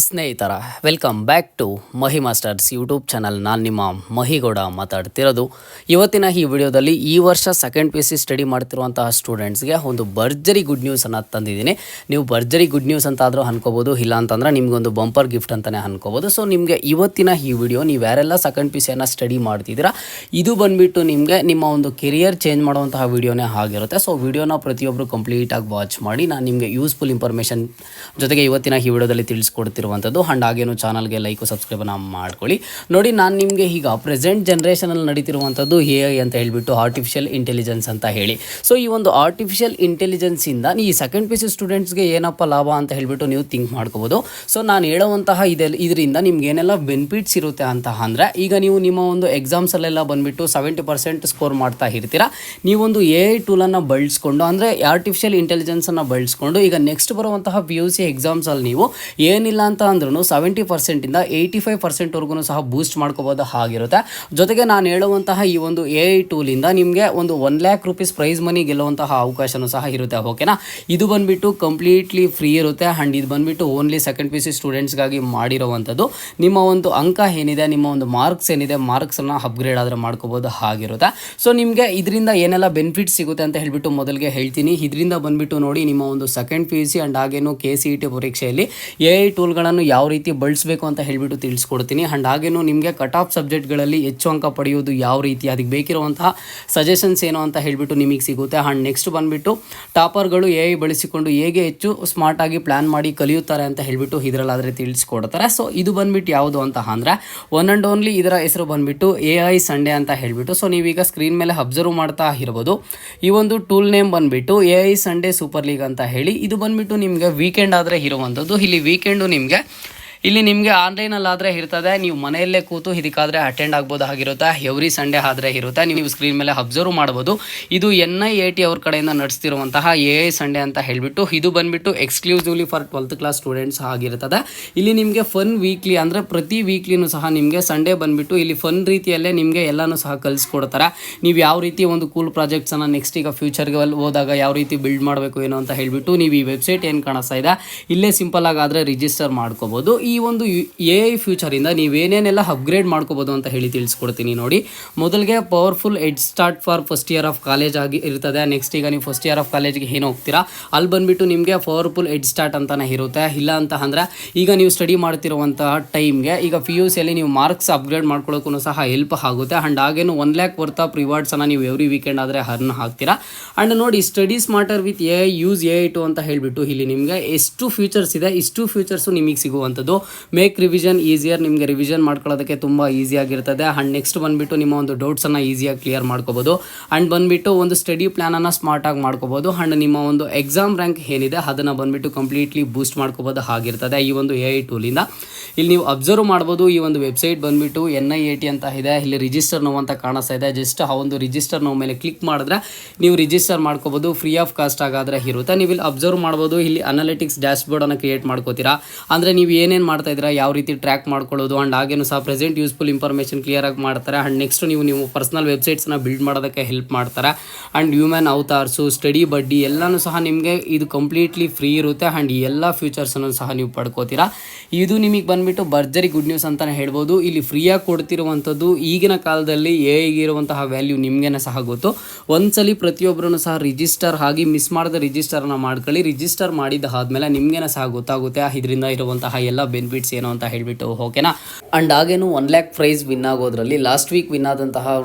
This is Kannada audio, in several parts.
ಸ್ನೇಹಿತರ welcome back to Mahi masters YouTube channel. ನಾನು ನಿಮ್ಮ ಮಹಿಗೌಡ ಮಾತಾಡ್ತಿರೋದು. ಇವತ್ತಿನ ಈ ವಿಡಿಯೋದಲ್ಲಿ ಈ ವರ್ಷ second P U C study ಮಾಡ್ತಿರುವಂತಹ ಸ್ಟೂಡೆಂಟ್ಸ್ಗೆ ಒಂದು ಭರ್ಜರಿ ಗುಡ್ ನ್ಯೂಸನ್ನು ತಂದಿದ್ದೀನಿ. ನೀವು ಭರ್ಜರಿ ಗುಡ್ ನ್ಯೂಸ್ ಅಂತ ಆದರೂ ಅನ್ಕೋಬೋದು, ಇಲ್ಲ ಅಂತಂದರೆ ನಿಮಗೊಂದು ಬಂಪರ್ ಗಿಫ್ಟ್ ಅಂತಲೇ ಅನ್ಕೋಬೋದು. ಸೊ ನಿಮಗೆ ಇವತ್ತಿನ ಈ ವಿಡಿಯೋ, ನೀವು ಯಾರೆಲ್ಲ ಸೆಕೆಂಡ್ ಪಿ ಯು ಸಿಯನ್ನು ಸ್ಟಡಿ ಮಾಡ್ತಿದ್ದೀರಾ, ಇದು ಬಂದುಬಿಟ್ಟು ನಿಮಗೆ ನಿಮ್ಮ ಒಂದು ಕೆರಿಯರ್ ಚೇಂಜ್ ಮಾಡುವಂತಹ ವಿಡಿಯೋನೇ ಆಗಿರುತ್ತೆ. ಸೊ ವಿಡಿಯೋನ ಪ್ರತಿಯೊಬ್ಬರು ಕಂಪ್ಲೀಟಾಗಿ ವಾಚ್ ಮಾಡಿ. ನಾನು ನಿಮಗೆ ಯೂಸ್ಫುಲ್ ಇನ್ಫಾರ್ಮೇಷನ್ ಜೊತೆಗೆ ಇವತ್ತಿನ ಈ ವಿಡಿಯೋದಲ್ಲಿ ತಿಳಿಸ್ಕೊಡ್ತಿರುವಂಥದ್ದು. ಅಂಡ್ ಹಾಗೇನು ಚಾನಲ್ಗೆ ಲೈಕು ಸಬ್ಸ್ಕ್ರೈಬನ್ನು ಮಾಡ್ಕೊಳ್ಳಿ. ನೋಡಿ, ನಾನು ನಿಮಗೆ ಈಗ ಪ್ರೆಸೆಂಟ್ ಜನ್ರೇಷನಲ್ಲಿ ನಡೀತಿರುವಂಥದ್ದು AI ಅಂತ ಹೇಳಿಬಿಟ್ಟು ಆರ್ಟಿಫಿಷಿಯಲ್ ಇಂಟೆಲಿಜೆನ್ಸ್ ಅಂತ ಹೇಳಿ. ಸೊ ಈ ಒಂದು ಆರ್ಟಿಫಿಷಿಯಲ್ ಇಂಟೆಲಿಜೆನ್ಸಿಂದ ಈ ಸೆಕೆಂಡ್ ಪಿ ಯು ಸಿ ಸ್ಟೂಡೆಂಟ್ಸ್ಗೆ ಏನಪ್ಪ ಲಾಭ ಅಂತ ಹೇಳಿಬಿಟ್ಟು ನೀವು ಥಿಂಕ್ ಮಾಡ್ಕೋಬೋದು. ಸೊ ನಾನು ಹೇಳುವಂತಹ ಇದರಿಂದ ನಿಮ್ಗೆ ಏನೆಲ್ಲ ಬೆನಿಫಿಟ್ಸ್ ಇರುತ್ತೆ ಅಂತ ಅಂದರೆ, ಈಗ ನೀವು ನಿಮ್ಮ ಒಂದು ಎಕ್ಸಾಮ್ಸಲ್ಲೆಲ್ಲ ಬಂದುಬಿಟ್ಟು 70% ಸ್ಕೋರ್ ಮಾಡ್ತಾ ಇರ್ತೀರಾ. ನೀವೊಂದು AI ಟೂಲನ್ನು ಬಳಸ್ಕೊಂಡು, ಅಂದರೆ ಆರ್ಟಿಫಿಷಿಯಲ್ ಇಂಟೆಲಿಜೆನ್ಸನ್ನು ಬಳಸ್ಕೊಂಡು, ಈಗ ನೆಕ್ಸ್ಟ್ ಬರುವಂತಹ ಪಿ ಯು ಸಿ ಎಕ್ಸಾಮ್ಸಲ್ಲಿ ನೀವು ಏನಿಲ್ಲ ಅಂತ ಅಂದ್ರೂ 70%ಇಂದ 85%ವರೆಗೂ ಸಹ ಬೂಸ್ಟ್ ಮಾಡ್ಕೋಬೋದು ಆಗಿರುತ್ತೆ. ಜೊತೆಗೆ ನಾನು ಹೇಳುವಂತಹ ಈ ಒಂದು AI ಟೂಲಿಂದ ನಿಮಗೆ ಒಂದು 1 lakh rupees ಪ್ರೈಸ್ ಮನಿ ಗೆಲ್ಲುವಂತಹ ಅವಕಾಶನೂ ಸಹ ಇರುತ್ತೆ. ಓಕೆನಾ? ಇದು ಬಂದುಬಿಟ್ಟು ಕಂಪ್ಲೀಟ್ಲಿ ಫ್ರೀ ಇರುತ್ತೆ. ಆ್ಯಂಡ್ ಇದು ಬಂದುಬಿಟ್ಟು only second P U C ಸ್ಟೂಡೆಂಟ್ಸ್ಗಾಗಿ ಮಾಡಿರುವಂಥದ್ದು. ನಿಮ್ಮ ಒಂದು ಅಂಕ ಏನಿದೆ, ನಿಮ್ಮ ಒಂದು ಮಾರ್ಕ್ಸ್ ಏನಿದೆ, ಮಾರ್ಕ್ಸನ್ನು ಅಪ್ಗ್ರೇಡ್ ಆದರೆ ಮಾಡ್ಕೋಬೋದು ಆಗಿರುತ್ತೆ. ಸೊ ನಿಮಗೆ ಇದರಿಂದ ಏನೆಲ್ಲ ಬೆನಿಫಿಟ್ಸ್ ಸಿಗುತ್ತೆ ಅಂತ ಹೇಳಿಬಿಟ್ಟು ಮೊದಲಿಗೆ ಹೇಳ್ತೀನಿ. ಇದರಿಂದ ಬಂದುಬಿಟ್ಟು ನೋಡಿ, ನಿಮ್ಮ ಒಂದು second P U C and ಹಾಗೇನು KCET ಪರೀಕ್ಷೆಯಲ್ಲಿ AI ಟೂಲ್ಗಳನ್ನು ಯಾವ ರೀತಿ ಬಳಸಬೇಕು ಅಂತ ಹೇಳಿಬಿಟ್ಟು ತಿಳಿಸ್ಕೊಡ್ತೀನಿ. ಆ್ಯಂಡ್ ಹಾಗೇನು ನಿಮಗೆ ಕಟ್ ಆಫ್ ಸಬ್ಜೆಕ್ಟ್ಗಳಲ್ಲಿ ಹೆಚ್ಚು ಅಂಕ ಪಡೆಯೋದು ಯಾವ ರೀತಿ, ಅದಕ್ಕೆ ಬೇಕಿರುವಂತಹ ಸಜೆಷನ್ಸ್ ಏನು ಅಂತ ಹೇಳಿಬಿಟ್ಟು ನಿಮಗೆ ಸಿಗುತ್ತೆ. ಆ್ಯಂಡ್ ನೆಕ್ಸ್ಟ್ ಬಂದುಬಿಟ್ಟು ಟಾಪರ್ಗಳು AI ಬಳಸಿಕೊಂಡು ಹೇಗೆ ಹೆಚ್ಚು ಸ್ಮಾರ್ಟಾಗಿ ಪ್ಲ್ಯಾನ್ ಮಾಡಿ ಕಲಿಯುತ್ತಾರೆ ಅಂತ ಹೇಳಿಬಿಟ್ಟು ಇದರಲ್ಲಾದರೆ ತಿಳಿಸ್ಕೊಡ್ತಾರೆ. ಸೊ ಇದು ಬಂದುಬಿಟ್ಟು ಯಾವುದು ಅಂತ ಅಂದರೆ, ಒನ್ ಆ್ಯಂಡ್ ಓನ್ಲಿ ಇದರ ಹೆಸರು ಬಂದುಬಿಟ್ಟು AI ಸಂಡೇ ಅಂತ ಹೇಳಿಬಿಟ್ಟು. ಸೊ ನೀವೀಗ ಸ್ಕ್ರೀನ್ ಮೇಲೆ ಅಬ್ಸರ್ವ್ ಮಾಡ್ತಾ ಇರ್ಬೋದು. ಈ ಒಂದು ಟೂಲ್ ನೇಮ್ ಬಂದುಬಿಟ್ಟು AI ಸಂಡೇ ಸೂಪರ್ ಲೀಗ್ ಅಂತ ಹೇಳಿ. ಇದು ಬಂದುಬಿಟ್ಟು ನಿಮಗೆ ವೀಕೆಂಡ್ ಆದರೆ ಇರುವಂಥದ್ದು. ಇಲ್ಲಿ ವೀಕೆಂಡು ನಿಮಗೆ ಆನ್ಲೈನಲ್ಲಿ ಆದರೆ ಇರ್ತದೆ. ನೀವು ಮನೆಯಲ್ಲೇ ಕೂತು ಇದಕ್ಕಾದರೆ ಅಟೆಂಡ್ ಆಗ್ಬೋದು ಆಗಿರುತ್ತೆ. ಎವ್ರಿ ಸಂಡೇ ಆದರೆ ಇರುತ್ತೆ. ನೀವು ಸ್ಕ್ರೀನ್ ಮೇಲೆ ಅಬ್ಸರ್ವ್ ಮಾಡ್ಬೋದು. ಇದು NIAT ಅವ್ರ ಕಡೆಯಿಂದ ನಡೆಸ್ತಿರುವಂತಹ AI ಸಂಡೇ ಅಂತ ಹೇಳಿಬಿಟ್ಟು. ಇದು ಬಂದುಬಿಟ್ಟು exclusively for 12th class students ಆಗಿರ್ತದೆ. ಇಲ್ಲಿ ನಿಮಗೆ ಫನ್ ವೀಕ್ಲಿ, ಅಂದರೆ ಪ್ರತಿ ವೀಕ್ಲಿನೂ ಸಹ ನಿಮಗೆ ಸಂಡೇ ಬಂದುಬಿಟ್ಟು ಇಲ್ಲಿ ಫನ್ ರೀತಿಯಲ್ಲೇ ನಿಮಗೆ ಎಲ್ಲನೂ ಸಹ ಕಲಿಸ್ಕೊಡ್ತಾರೆ. ನೀವು ಯಾವ ರೀತಿ ಒಂದು ಕೂಲ್ ಪ್ರಾಜೆಕ್ಟ್ಸನ್ನು ನೆಕ್ಸ್ಟ್ ಈಗ ಫ್ಯೂಚರ್ಗೆ ಹೋದಾಗ ಯಾವ ರೀತಿ ಬಿಲ್ಡ್ ಮಾಡಬೇಕು ಏನೋ ಅಂತ ಹೇಳಿಬಿಟ್ಟು, ನೀವು ಈ ವೆಬ್ಸೈಟ್ ಏನು ಕಾಣಿಸ್ತಾ ಇದೆ ಇಲ್ಲೇ ಸಿಂಪಲ್ ಆಗಾದರೆ ರಿಜಿಸ್ಟರ್ ಮಾಡ್ಕೋಬೋದು. ಈ ಒಂದು AI ಫ್ಯೂಚರಿಂದ ನೀವೇನೇನೆಲ್ಲ ಅಪ್ಗ್ರೇಡ್ ಮಾಡ್ಕೋಬೋದು ಅಂತ ಹೇಳಿ ತಿಳಿಸ್ಕೊಡ್ತೀನಿ. ನೋಡಿ, ಮೊದಲಿಗೆ powerful head start for first year of college ಆಗಿ ಇರ್ತದೆ. ನೆಕ್ಸ್ಟ್ ಈಗ ನೀವು ಫಸ್ಟ್ ಇಯರ್ ಆಫ್ ಕಾಲೇಜ್ಗೆ ಏನು ಹೋಗ್ತೀರಾ ಅಲ್ಲಿ ಬಂದುಬಿಟ್ಟು ನಿಮಗೆ ಪವರ್ಫುಲ್ ಹೆಡ್ ಸ್ಟಾರ್ಟ್ ಅಂತಲೇ ಇರುತ್ತೆ. ಇಲ್ಲ ಅಂತ ಅಂದರೆ ಈಗ ನೀವು ಸ್ಟಡಿ ಮಾಡ್ತಿರುವಂತಹ ಟೈಮ್ಗೆ ಈಗ ಪಿ ಯು ಸಿಯಲ್ಲಿ ನೀವು ಮಾರ್ಕ್ಸ್ ಅಪ್ಗ್ರೇಡ್ ಮಾಡ್ಕೊಳ್ಳೋಕ್ಕೂ ಸಹ ಹೆಲ್ಪ್ ಆಗುತ್ತೆ. ಆ್ಯಂಡ್ ಹಾಗೇನು 1 lakh ವರ್ತ್ ಆಫ್ ರಿವಾರ್ಡ್ಸನ್ನು ನೀವು ಎವ್ರಿ ವೀಕೆಂಡ್ ಆದರೆ ಅರ್ನ್ ಹಾಕ್ತೀರಾ. ಆ್ಯಂಡ್ ನೋಡಿ, study smarter with AI use AI to ಅಂತ ಹೇಳಿಬಿಟ್ಟು ಇಲ್ಲಿ ನಿಮಗೆ ಎಷ್ಟು ಫ್ಯೂಚರ್ಸ್ ಇದೆ, ಇಷ್ಟು ಫ್ಯೂಚರ್ಸು ನಿಮಗೆ ಸಿಗುವಂಥದ್ದು. ಮೇಕ್ ರಿವಿಷನ್ ಈಸಿಯರ್, ನಿಮಗೆ ರಿವಿಷನ್ ಮಾಡ್ಕೊಳ್ಳೋದಕ್ಕೆ ತುಂಬ ಈಸಿಯಾಗಿರ್ತದೆ. ಆ್ಯಂಡ್ ನೆಕ್ಸ್ಟ್ ಬಂದುಬಿಟ್ಟು ನಿಮ್ಮ ಒಂದು ಡೌಟ್ಸನ್ನು ಈಸಿಯಾಗಿ ಕ್ಲಿಯರ್ ಮಾಡ್ಕೋಬೋದು. ಆ್ಯಂಡ್ ಬಂದುಬಿಟ್ಟು ಒಂದು ಸ್ಟಡಿ ಪ್ಲ್ಯಾನನ್ನು ಸ್ಮಾರ್ಟಾಗಿ ಮಾಡ್ಕೋಬೋದು. ಆ್ಯಂಡ್ ನಿಮ್ಮ ಒಂದು ಎಕ್ಸಾಮ್ ರ್ಯಾಂಕ್ ಏನಿದೆ ಅದನ್ನು ಬಂದುಬಿಟ್ಟು ಕಂಪ್ಲೀಟ್ಲಿ ಬೂಸ್ಟ್ ಮಾಡ್ಕೋಬೋದು ಆಗಿರ್ತದೆ ಈ ಒಂದು AI ಟೂಲಿಂದ. ಇಲ್ಲಿ ನೀವು ಅಬ್ಸರ್ವ್ ಮಾಡ್ಬೋದು. ಈ ಒಂದು ವೆಬ್ಸೈಟ್ ಬಂದುಬಿಟ್ಟು NIAT ಅಂತ ಇದೆ. ಇಲ್ಲಿ ರಿಜಿಸ್ಟರ್ ನೋವು ಅಂತ ಕಾಣಿಸ್ತಾ ಇದೆ. ಜಸ್ಟ್ ಆ ಒಂದು ರಿಜಿಸ್ಟರ್ ನೋವು ಮೇಲೆ ಕ್ಲಿಕ್ ಮಾಡಿದ್ರೆ ನೀವು ರಿಜಿಸ್ಟರ್ ಮಾಡ್ಕೋಬೋದು. ಫ್ರೀ ಆಫ್ ಕಾಸ್ಟ್ ಆಗಾದರೆ ಇರುತ್ತೆ. ನೀವು ಇಲ್ಲಿ ಅಬ್ಸರ್ವ್ ಮಾಡ್ಬೋದು. ಇಲ್ಲಿ ಅನಾಲಿಟಿಕ್ಸ್ ಡ್ಯಾಶ್ಬೋರ್ಡನ್ನು ಕ್ರಿಯೇಟ್ ಮಾಡ್ಕೋತೀರಾ. ಅಂದರೆ ನೀವು ಏನೇನು ಮಾಡ್ತಾ ಇದ್ದೀರಾ, ಯಾವ ರೀತಿ ಟ್ರ್ಯಾಕ್ ಮಾಡ್ಕೊಳ್ಳೋದು. ಆ್ಯಂಡ್ ಹಾಗೇನು ಸಹ ಪ್ರೆಸೆಂಟ್ ಯೂಸ್ಫುಲ್ ಇನ್ಫಾರ್ಮೇಷನ್ ಕ್ಲಿಯರಾಗಿ ಮಾಡ್ತಾರೆ. ಆ್ಯಂಡ್ ನೆಕ್ಸ್ಟ್ ನೀವು ಪರ್ಸನಲ್ ವೆಬ್ಸೈಟ್ಸ್ನ ಬಿಲ್ಡ್ ಮಾಡೋದಕ್ಕೆ ಹೆಲ್ಪ್ ಮಾಡ್ತಾರೆ. ಆ್ಯಂಡ್ ಹ್ಯೂಮನ್ ಅವತಾರ್ಸು, ಸ್ಟಡಿ ಬಡ್ಡಿ ಎಲ್ಲನೂ ಸಹ ನಿಮಗೆ ಇದು ಕಂಪ್ಲೀಟ್ಲಿ ಫ್ರೀ ಇರುತ್ತೆ. ಆ್ಯಂಡ್ ಈ ಎಲ್ಲ ಫ್ಯೂಚರ್ಸನ್ನು ಸಹ ನೀವು ಪಡ್ಕೋತೀರಾ. ಇದು ನಿಮಗೆ ಬಂದುಬಿಟ್ಟು ಭರ್ಜರಿ ಗುಡ್ ನ್ಯೂಸ್ ಅಂತಲೇ ಹೇಳ್ಬೋದು. ಇಲ್ಲಿ ಫ್ರೀಯಾಗಿ ಕೊಡ್ತಿರುವಂಥದ್ದು. ಈಗಿನ ಕಾಲದಲ್ಲಿ AI ಇರುವಂತಹ ವ್ಯಾಲ್ಯೂ ನಿಮಗೇನೆ ಸಹ ಗೊತ್ತು. ಒಂದ್ಸಲಿ ಪ್ರತಿಯೊಬ್ಬರೂ ಸಹ ರಿಜಿಸ್ಟರ್ ಆಗಿ ಮಿಸ್ ಮಾಡದ ರಿಜಿಸ್ಟರ್ನ ಮಾಡ್ಕೊಳ್ಳಿ. ರಿಜಿಸ್ಟರ್ ಮಾಡಿದ್ದಾದ್ಮೇಲೆ ನಿಮಗೇನೆ ಸಹ ಗೊತ್ತಾಗುತ್ತೆ ಇದರಿಂದ ಇರುವಂತಹ ಎಲ್ಲ ಬೆನಿಫಿಟ್ಸ್ ಏನು ಅಂತ ಹೇಳಿಬಿಟ್ಟು. ಓಕೆನಾ? ಆ್ಯಂಡ್ ಹಾಗೇನು 1 lakh ಪ್ರೈಸ್ ವಿನ್ ಆಗೋದ್ರಲ್ಲಿ ಲಾಸ್ಟ್ ವೀಕ್ ವಿನ್ ಆದಂತಹ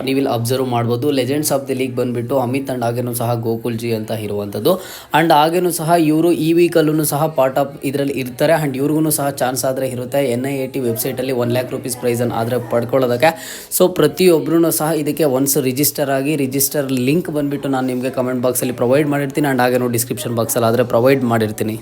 ನೀವಿಲ್ಲಿ ಅಬ್ಸರ್ವ್ ಮಾಡ್ಬೋದು. ಲೆಜೆಂಡ್ಸ್ ಆಫ್ ದಿ ಲೀಗ್ ಬಂದುಬಿಟ್ಟು ಅಮಿತ್ ಆ್ಯಂಡ್ ಹಾಗೇನು ಸಹ ಗೋಕುಲ್ ಜಿ ಅಂತ ಇರುವಂಥದ್ದು. ಆ್ಯಂಡ್ ಹಾಗೇನು ಸಹ ಇವರು ಈ ವೀಕಲ್ಲೂ ಸಹ ಪಾರ್ಟ್ ಆಫ್ ಇದರಲ್ಲಿ ಇರ್ತಾರೆ. ಆ್ಯಂಡ್ ಇವ್ರಿಗೂ ಸಹ ಚಾನ್ಸ್ ಆದರೆ ಇರುತ್ತೆ NIAT ವೆಬ್ಸೈಟಲ್ಲಿ 1 lakh rupees ಪ್ರೈಸನ್ನು ಆದರೆ ಪಡ್ಕೊಳ್ಳೋದಕ್ಕೆ. ಸೊ ಪ್ರತಿಯೊಬ್ಬರೂ ಸಹ ಇದಕ್ಕೆ ಒನ್ಸ್ ರಿಜಿಸ್ಟರ್ ಆಗಿ, ರಿಜಿಸ್ಟರ್ ಲಿಂಕ್ ಬಂದುಬಿಟ್ಟು ನಾನು ನಿಮಗೆ ಕಮೆಂಟ್ ಬಾಕ್ಸಲ್ಲಿ ಪ್ರೊವೈಡ್ ಮಾಡಿರ್ತೀನಿ. ಆ್ಯಂಡ್ ಹಾಗೇನು ಡಿಸ್ಕ್ರಿಪ್ಷನ್ ಬಾಕ್ಸಲ್ಲಿ ಆದರೆ ಪ್ರೊವೈಡ್ ಮಾಡಿರ್ತೀನಿ.